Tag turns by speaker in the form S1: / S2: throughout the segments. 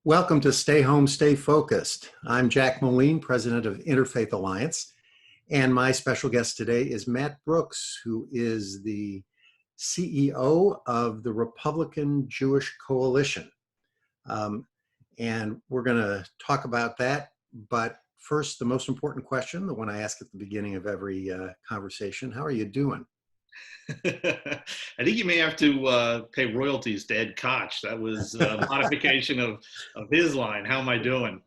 S1: Welcome to Stay Home, Stay Focused. I'm Jack Moline, president of Interfaith Alliance, and my special guest today is Matt Brooks, who is the CEO of the Republican Jewish Coalition. And we're going to talk about that. But first, the most important question, the one I ask at the beginning of every conversation: how are you doing?
S2: I think you may have to pay royalties to Ed Koch. That was a modification of his line. How am I doing?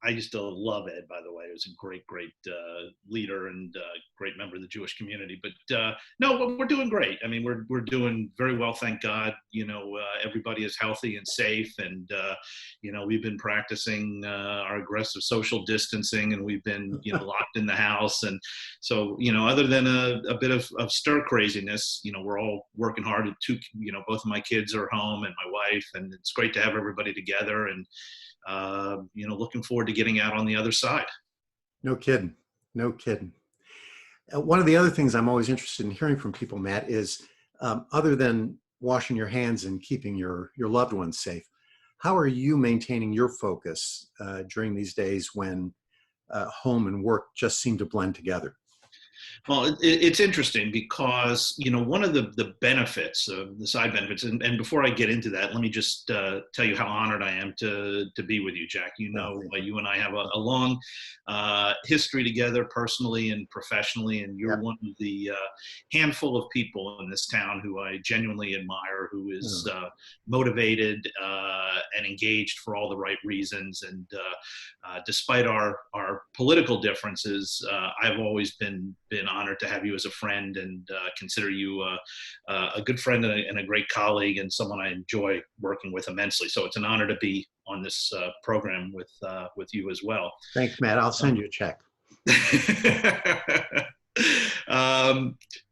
S2: I used to love Ed, by the way. He was a great leader and great member of the Jewish community. But no, we're doing great. I mean, we're doing very well, thank God. Everybody is healthy and safe, and we've been practicing our aggressive social distancing, and we've been locked in the house. And so other than a bit of stir craziness, we're all working hard. Both of my kids are home, and my wife, and it's great to have everybody together. And looking forward to getting out on the other side.
S1: No kidding. No kidding. One of the other things I'm always interested in hearing from people, Matt, is other than washing your hands and keeping your loved ones safe, how are you maintaining your focus during these days when home and work just seem to blend together?
S2: Well, it's interesting because, one of the benefits, the side benefits, and before I get into that, let me just tell you how honored I am to be with you, Jack. You and I have a long history together personally and professionally, and you're one of the handful of people in this town who I genuinely admire, who is motivated and engaged for all the right reasons. And despite our political differences, I've always been honored to have you as a friend, and consider you a good friend and a great colleague, and someone I enjoy working with immensely. So it's an honor to be on this program with you as well.
S1: Thanks, Matt. I'll send you a check.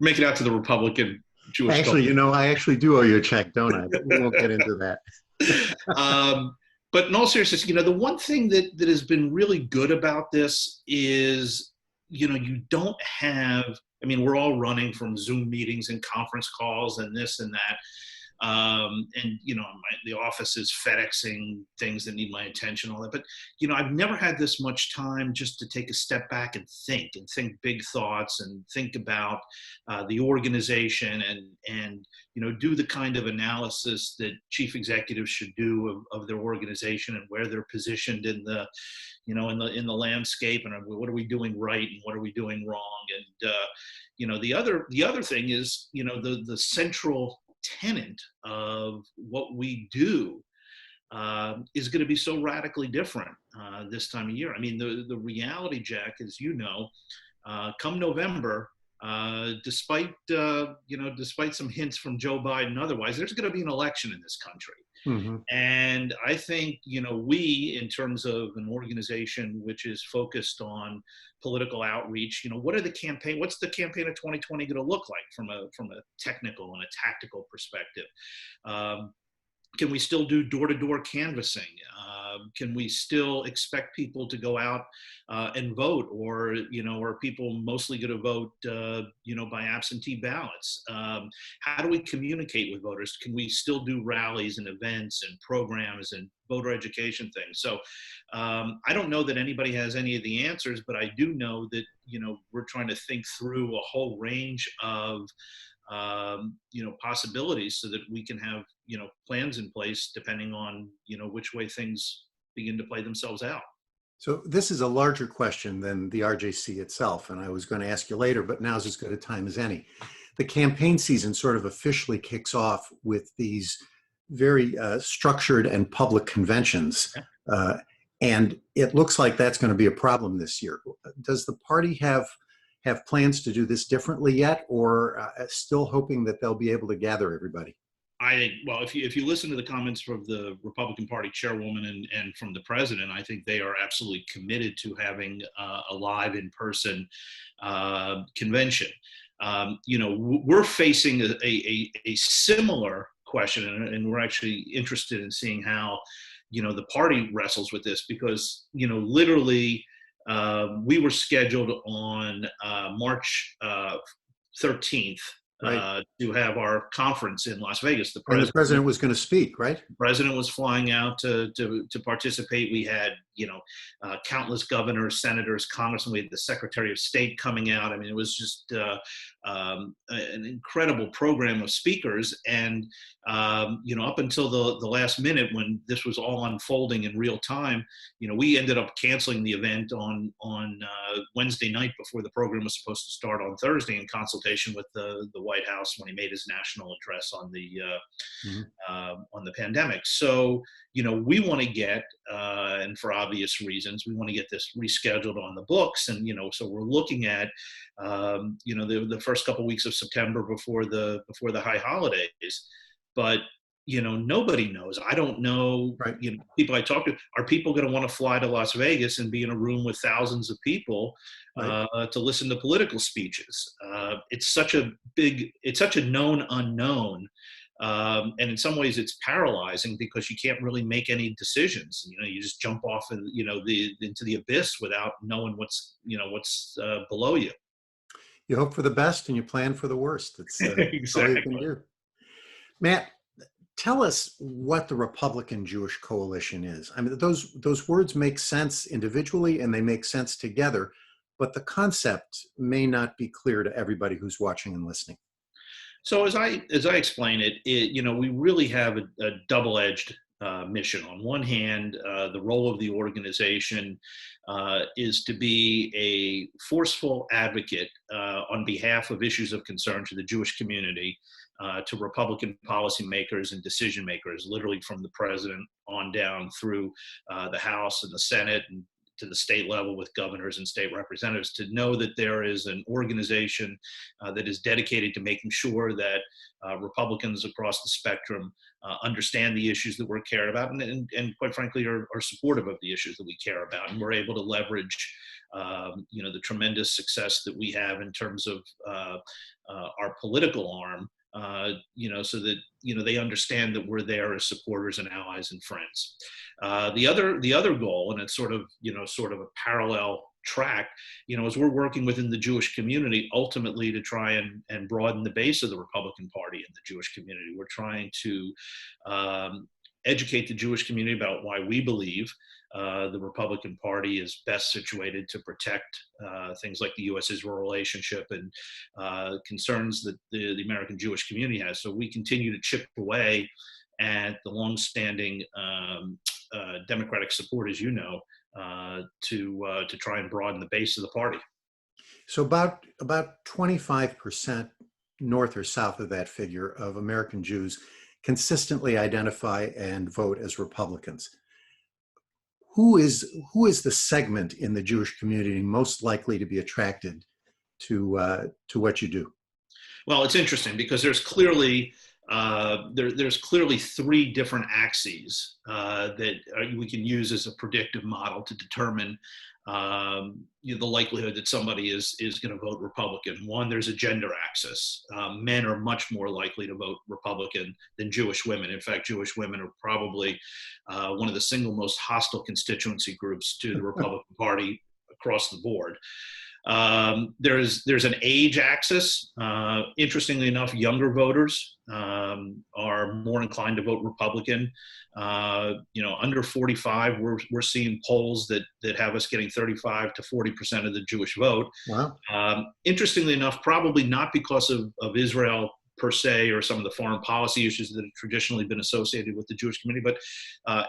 S2: Make it out to the Republican Jewish.
S1: Actually, I actually do owe you a check, don't I? But we won't get into that.
S2: But in all seriousness, the one thing that has been really good about this is, you don't have, we're all running from Zoom meetings and conference calls and this and that. The office is FedExing things that need my attention, all that. But, I've never had this much time just to take a step back and think big thoughts and think about the organization and do the kind of analysis that chief executives should do of their organization and where they're positioned in the, in the landscape, and what are we doing right and what are we doing wrong. And, the other thing is, the central tenet of what we do is going to be so radically different this time of year. The reality, Jack, as come November, despite some hints from Joe Biden otherwise, there's going to be an election in this country. Mm-hmm. And I think, we, in terms of an organization which is focused on political outreach, what's the campaign of 2020 going to look like from a technical and a tactical perspective? Can we still do door-to-door canvassing? Can we still expect people to go out and vote, or are people mostly going to vote, by absentee ballots? How do we communicate with voters? Can we still do rallies and events and programs and voter education things? So I don't know that anybody has any of the answers, but I do know that, we're trying to think through a whole range of possibilities so that we can have, plans in place depending on, which way things begin to play themselves out.
S1: So this is a larger question than the RJC itself, and I was going to ask you later, but now's as good a time as any. The campaign season sort of officially kicks off with these very structured and public conventions, and it looks like that's going to be a problem this year. Does the party have plans to do this differently yet, or still hoping that they'll be able to gather everybody?
S2: If you listen to the comments from the Republican Party chairwoman and from the president, I think they are absolutely committed to having a live in-person convention. We're facing a similar question, and we're actually interested in seeing how, the party wrestles with this, because, literally, we were scheduled on March 13th
S1: Right.
S2: to have our conference in Las Vegas. The
S1: And the
S2: president
S1: president was going to speak, right?
S2: president was flying out to participate. We had, countless governors, senators, congressmen. We had the Secretary of State coming out. I mean, it was just an incredible program of speakers. And up until the last minute when this was all unfolding in real time, we ended up canceling the event on Wednesday night before the program was supposed to start on Thursday, in consultation with the White House when he made his national address on the pandemic. So, we want to get, and for obvious reasons, we want to get this rescheduled on the books. And, so we're looking at, the first couple of weeks of September before the high holidays. But, nobody knows. I don't know,
S1: Right.
S2: People I talk to, are people going to want to fly to Las Vegas and be in a room with thousands of people
S1: Right.
S2: to listen to political speeches? It's such a known unknown. And in some ways it's paralyzing because you can't really make any decisions. You just jump off into the abyss without knowing what's below you.
S1: You hope for the best and you plan for the worst. That's all you can
S2: Exactly.
S1: do. Matt, tell us what the Republican Jewish Coalition is. I mean, those words make sense individually and they make sense together, but the concept may not be clear to everybody who's watching and listening.
S2: So as I explain it, we really have a double-edged mission. On one hand, the role of the organization is to be a forceful advocate on behalf of issues of concern to the Jewish community, to Republican policymakers and decision makers, literally from the president on down through the House and the Senate and to the state level with governors and state representatives, to know that there is an organization that is dedicated to making sure that Republicans across the spectrum understand the issues that we're cared about and quite frankly are supportive of the issues that we care about. And we're able to leverage the tremendous success that we have in terms of our political arm, so that they understand that we're there as supporters and allies and friends. The other goal, and it's sort of a parallel track, as we're working within the Jewish community, ultimately to try and broaden the base of the Republican Party in the Jewish community. We're trying to educate the Jewish community about why we believe the Republican Party is best situated to protect things like the U.S.-Israel relationship and concerns that the American Jewish community has. So we continue to chip away at the longstanding Democratic support, as you know, to try and broaden the base of the party.
S1: So about 25% north or south of that figure of American Jews consistently identify and vote as Republicans. Who is the segment in the Jewish community most likely to be attracted to what you do?
S2: Well, it's interesting because there's clearly three different axes that we can use as a predictive model to determine the likelihood that somebody is going to vote Republican. One, there's a gender axis. Men are much more likely to vote Republican than Jewish women. In fact, Jewish women are probably one of the single most hostile constituency groups to the Republican Party across the board. There's an age axis. Interestingly enough, younger voters are more inclined to vote Republican. Under 45, we're seeing polls that have us getting 35 to 40% of the Jewish vote.
S1: Wow.
S2: Interestingly enough, probably not because of Israel per se or some of the foreign policy issues that have traditionally been associated with the Jewish community, but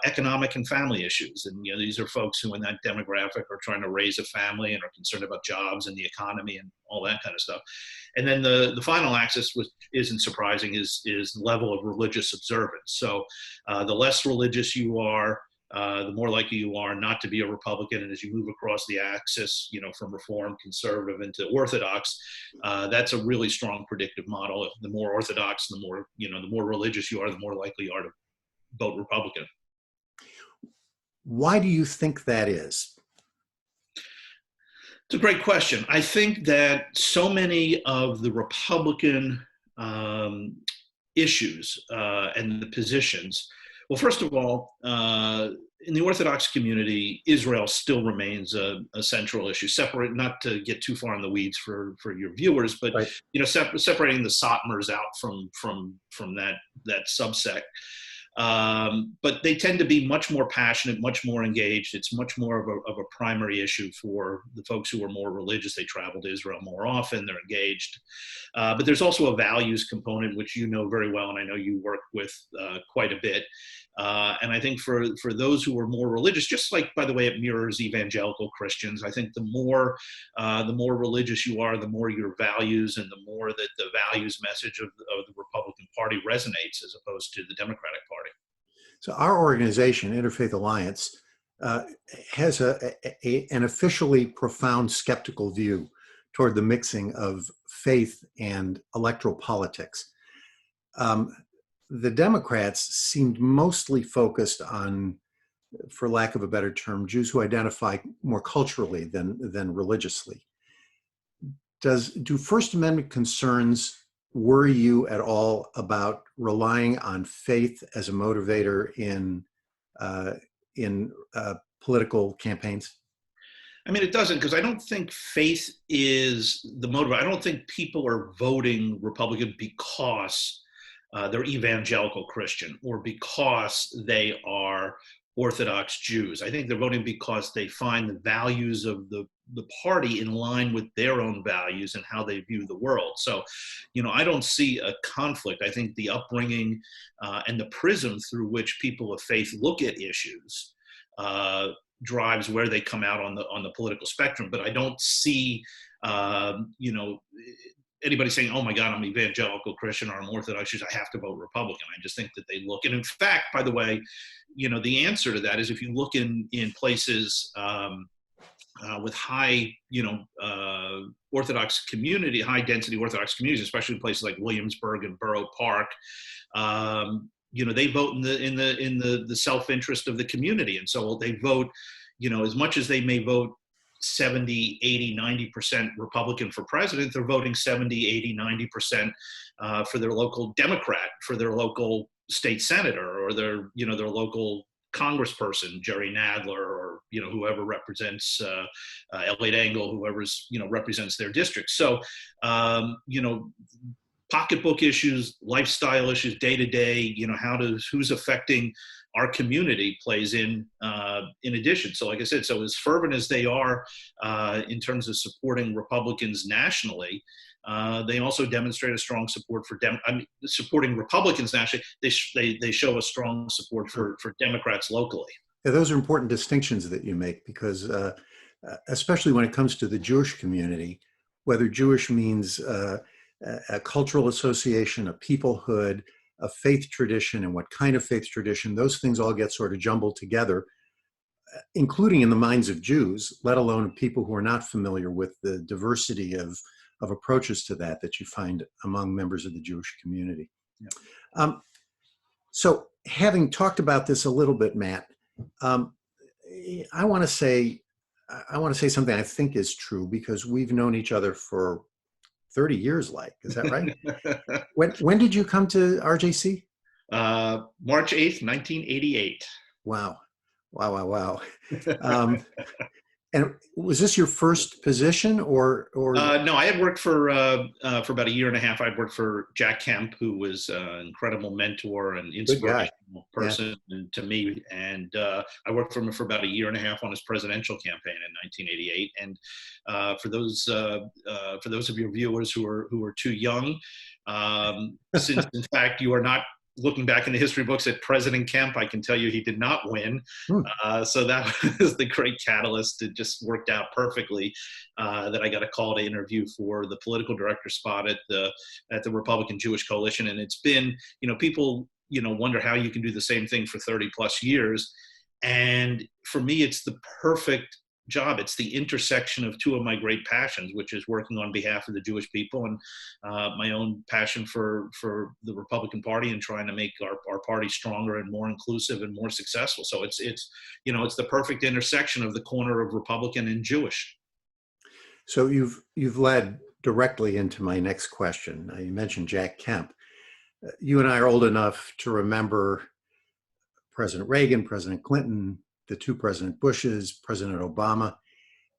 S2: economic and family issues. And these are folks who in that demographic are trying to raise a family and are concerned about jobs and the economy and all that kind of stuff. And then the final axis, which isn't surprising, is the level of religious observance. So the less religious you are, the more likely you are not to be a Republican. And as you move across the axis, from Reform, Conservative into Orthodox, that's a really strong predictive model. The more Orthodox, the more religious you are, the more likely you are to vote Republican.
S1: Why do you think that is?
S2: It's a great question. I think that so many of the Republican issues and the positions, well, first of all, in the Orthodox community, Israel still remains a central issue. Separate, not to get too far in the weeds for your viewers, but
S1: Right.
S2: separating the Satmars out from that subsect. But they tend to be much more passionate, much more engaged. It's much more of a primary issue for the folks who are more religious. They travel to Israel more often, they're engaged. But there's also a values component, which you know very well, and I know you work with quite a bit. And I think for those who are more religious, just like, by the way, it mirrors evangelical Christians, I think the more religious you are, the more your values and the more that the values message of the Republican Party resonates as opposed to the Democratic Party.
S1: So our organization, Interfaith Alliance, has an officially profound skeptical view toward the mixing of faith and electoral politics. The Democrats seemed mostly focused on, for lack of a better term, Jews who identify more culturally than religiously. Do First Amendment concerns worry you at all about relying on faith as a motivator in political campaigns?
S2: I mean, it doesn't, because I don't think faith is the motivator. I don't think people are voting Republican because they're evangelical Christian or because they are Orthodox Jews. I think they're voting because they find the values of the party in line with their own values and how they view the world. So, I don't see a conflict. I think the upbringing and the prism through which people of faith look at issues drives where they come out on the political spectrum. But I don't see, anybody saying, "Oh my God, I'm evangelical Christian or I'm Orthodox Jews, I have to vote Republican." I just think that they look, and in fact, by the way, the answer to that is if you look in places with high, Orthodox community, high density Orthodox communities, especially in places like Williamsburg and Borough Park, they vote in the self-interest of the community, and so they vote, as much as they may vote 70, 80, 90% Republican for president, they're voting 70, 80, 90% for their local Democrat, for their local state senator, or their local congressperson, Jerry Nadler, or whoever represents Elliot Engel, whoever's represents their district. So pocketbook issues, lifestyle issues, day to day, who's affecting our community plays in addition. So like I said, so as fervent as they are in terms of supporting Republicans nationally, they also demonstrate a strong support for supporting Republicans nationally. They show a strong support for Democrats locally.
S1: Yeah, those are important distinctions that you make, because especially when it comes to the Jewish community, whether Jewish means a cultural association, a peoplehood, a faith tradition, and what kind of faith tradition, those things all get sort of jumbled together, including in the minds of Jews, let alone people who are not familiar with the diversity of approaches to that you find among members of the Jewish community. Yeah. So having talked about this a little bit, Matt, I want to say something I think is true, because we've known each other for 30 years, is that right? When did you come to RJC?
S2: March 8th, 1988.
S1: Wow. And was this your first position, or?
S2: No, I had worked for about a year and a half. I'd worked for Jack Kemp, who was an incredible mentor and inspirational person to me. And I worked for him for about a year and a half on his presidential campaign in 1988. And for those of your viewers who are too young, since in fact you are not looking back in the history books at President Kemp, I can tell you he did not win. So that was the great catalyst. It just worked out perfectly that I got a call to interview for the political director spot at the Republican Jewish Coalition. And it's been, people, wonder how you can do the same thing for 30 plus years. And for me, it's the perfect job. It's the intersection of two of my great passions, which is working on behalf of the Jewish people and my own passion for the Republican Party and trying to make our party stronger and more inclusive and more successful. So it's the perfect intersection of the corner of Republican and Jewish.
S1: So you've led directly into my next question. You mentioned Jack Kemp. You and I are old enough to remember President Reagan, President Clinton, the two President Bushes, President Obama,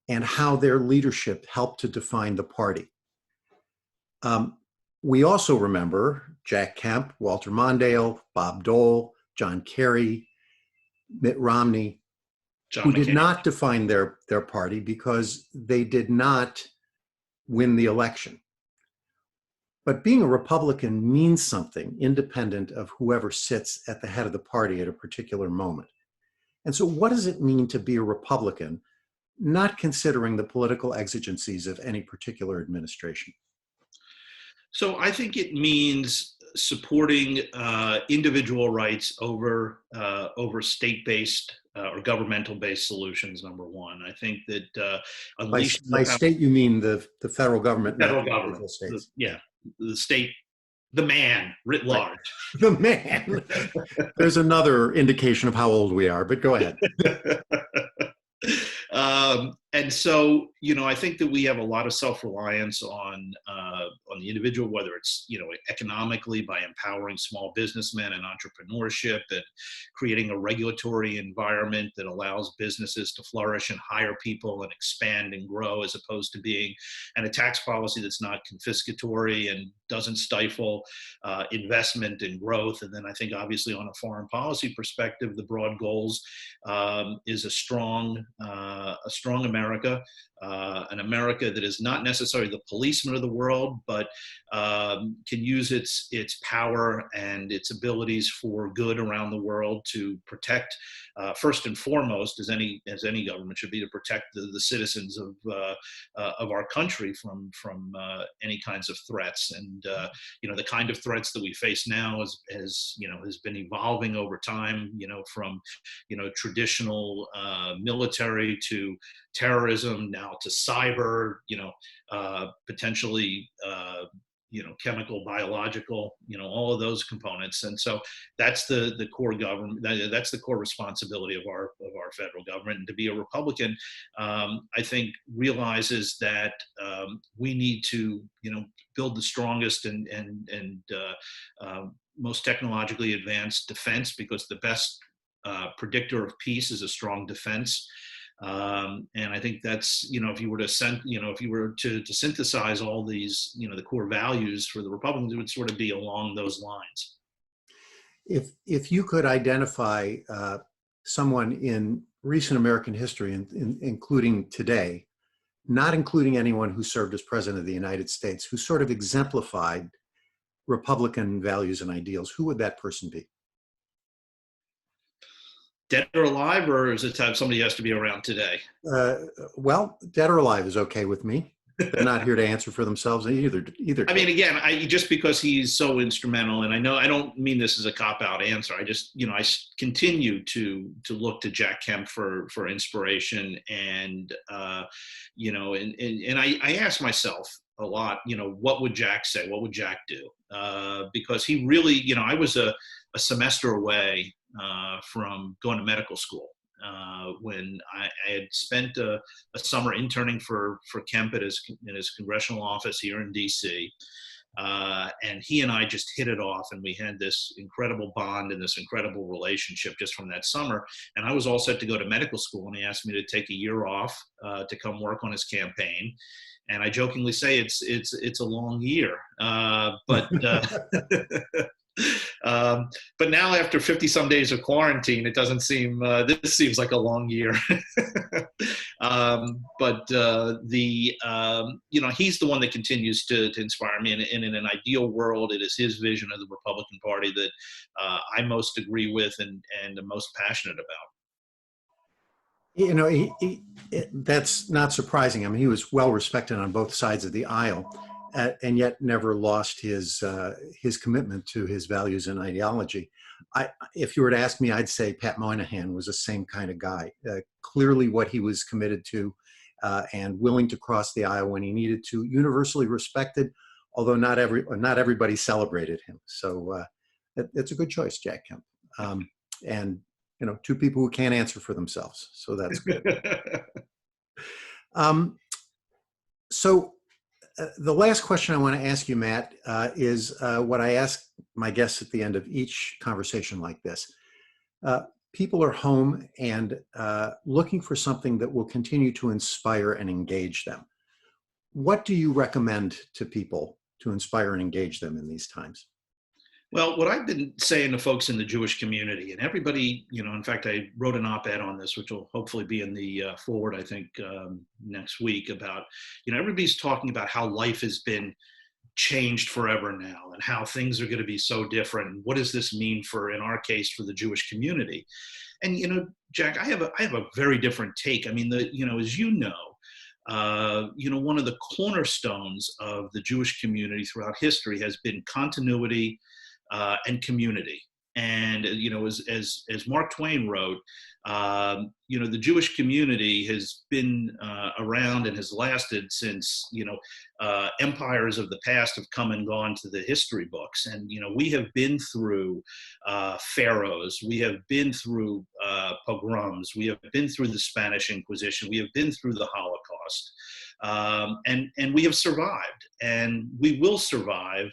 S1: and how their leadership helped to define the party. We also remember Jack Kemp, Walter Mondale, Bob Dole, John Kerry, Mitt Romney,
S2: John
S1: who did
S2: McCain.
S1: not define their party because they did not win the election. But being a Republican means something independent of whoever sits at the head of the party at a particular moment. And so what does it mean to be a Republican, not considering the political exigencies of any particular administration?
S2: So I think it means supporting individual rights over state-based or governmental-based solutions. Number one, I think that unleashing
S1: By state, you mean the federal government, not
S2: federal
S1: the
S2: government,
S1: individual states.
S2: the state, the man writ
S1: Right.
S2: large.
S1: The man. There's another indication of how old we are, but go ahead.
S2: And so, I think that we have a lot of self-reliance on the individual, whether it's, economically by empowering small businessmen and entrepreneurship and creating a regulatory environment that allows businesses to flourish and hire people and expand and grow, as opposed to being a tax policy that's not confiscatory and doesn't stifle investment and growth. And then I think obviously on a foreign policy perspective, the broad goals is a strong America, an America that is not necessarily the policeman of the world, but can use its power and its abilities for good around the world to protect, first and foremost, as any government should be, to protect the citizens of our country from any kinds of threats. And the kind of threats that we face now has been evolving over time. From traditional military to terrorism, now to cyber, potentially, chemical, biological, all of those components. And so that's the core government. That's the core responsibility of our federal government. And to be a Republican, I think realizes that we need to, build the strongest and most technologically advanced defense, because the best predictor of peace is a strong defense. And I think that's, if you were to synthesize all these, the core values for the Republicans, it would sort of be along those lines.
S1: If you could identify someone in recent American history, including today, not including anyone who served as president of the United States, who sort of exemplified Republican values and ideals, who would that person be?
S2: Dead or alive, or is it time somebody has to be around today?
S1: Well, dead or alive is okay with me. They're not here to answer for themselves either.
S2: I mean, again, just because he's so instrumental, and I know I don't mean this as a cop-out answer. I just, I continue to look to Jack Kemp for inspiration, and and I ask myself a lot, what would Jack say? What would Jack do? Because he really, I was a semester away from going to medical school. When I had spent a summer interning for Kemp in his congressional office here in DC. And he and I just hit it off, and we had this incredible bond and this incredible relationship just from that summer. And I was all set to go to medical school, and he asked me to take a year off to come work on his campaign. And I jokingly say it's a long year, but but now after 50 some days of quarantine, it doesn't seem, this seems like a long year. But he's the one that continues to inspire me. And in an ideal world, it is his vision of the Republican Party that I most agree with and am most passionate about.
S1: That's not surprising. I mean, he was well respected on both sides of the aisle, and yet never lost his commitment to his values and ideology. If you were to ask me, I'd say Pat Moynihan was the same kind of guy. Clearly, what he was committed to, and willing to cross the aisle when he needed to. Universally respected, although not everybody celebrated him. So it's a good choice, Jack Kemp. And two people who can't answer for themselves. So that's good. The last question I want to ask you, Matt, is what I ask my guests at the end of each conversation like this. people are home and looking for something that will continue to inspire and engage them. What do you recommend to people to inspire and engage them in these times?
S2: Well, what I've been saying to folks in the Jewish community, and everybody, in fact, I wrote an op-ed on this, which will hopefully be in the forward, I think, next week about, everybody's talking about how life has been changed forever now and how things are going to be so different. And what does this mean for, in our case, for the Jewish community? And, Jack, I have a very different take. I mean, as one of the cornerstones of the Jewish community throughout history has been continuity and community. And as Mark Twain wrote, the Jewish community has been around and has lasted since empires of the past have come and gone to the history books. And we have been through pharaohs, we have been through pogroms, we have been through the Spanish Inquisition, we have been through the Holocaust. And we have survived, and we will survive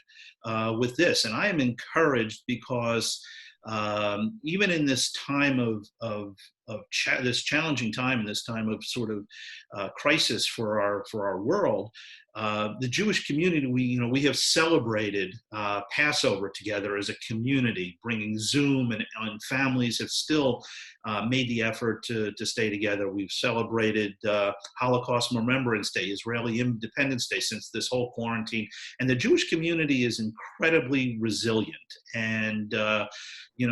S2: with this. And I am encouraged because even in this time of this challenging time, and this time of sort of crisis for our world, the Jewish community, we have celebrated Passover together as a community, bringing Zoom, and families have still made the effort to stay together. We've celebrated Holocaust Remembrance Day, Israeli Independence Day since this whole quarantine, and the Jewish community is incredibly resilient. And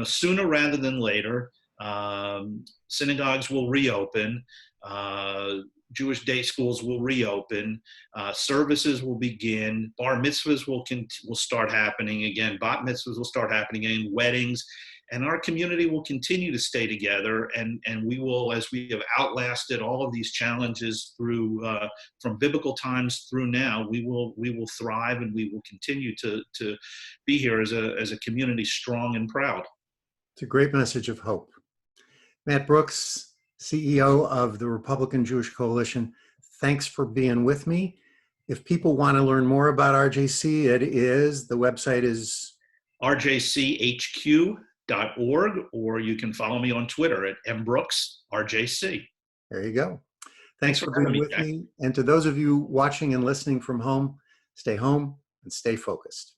S2: sooner rather than later, synagogues will reopen. Jewish day schools will reopen, services will begin, bar mitzvahs will start happening again, bat mitzvahs will start happening again, weddings, and our community will continue to stay together. And we will, as we have outlasted all of these challenges through from biblical times through now, we will thrive, and we will continue to be here as a community, strong and proud.
S1: It's a great message of hope. Matt Brooks, CEO of the Republican Jewish Coalition, thanks for being with me. If people want to learn more about RJC, the website is
S2: rjchq.org, or you can follow me on Twitter at mbrooksrjc.
S1: There you go. Thanks for being with me. And to those of you watching and listening from home, stay home and stay focused.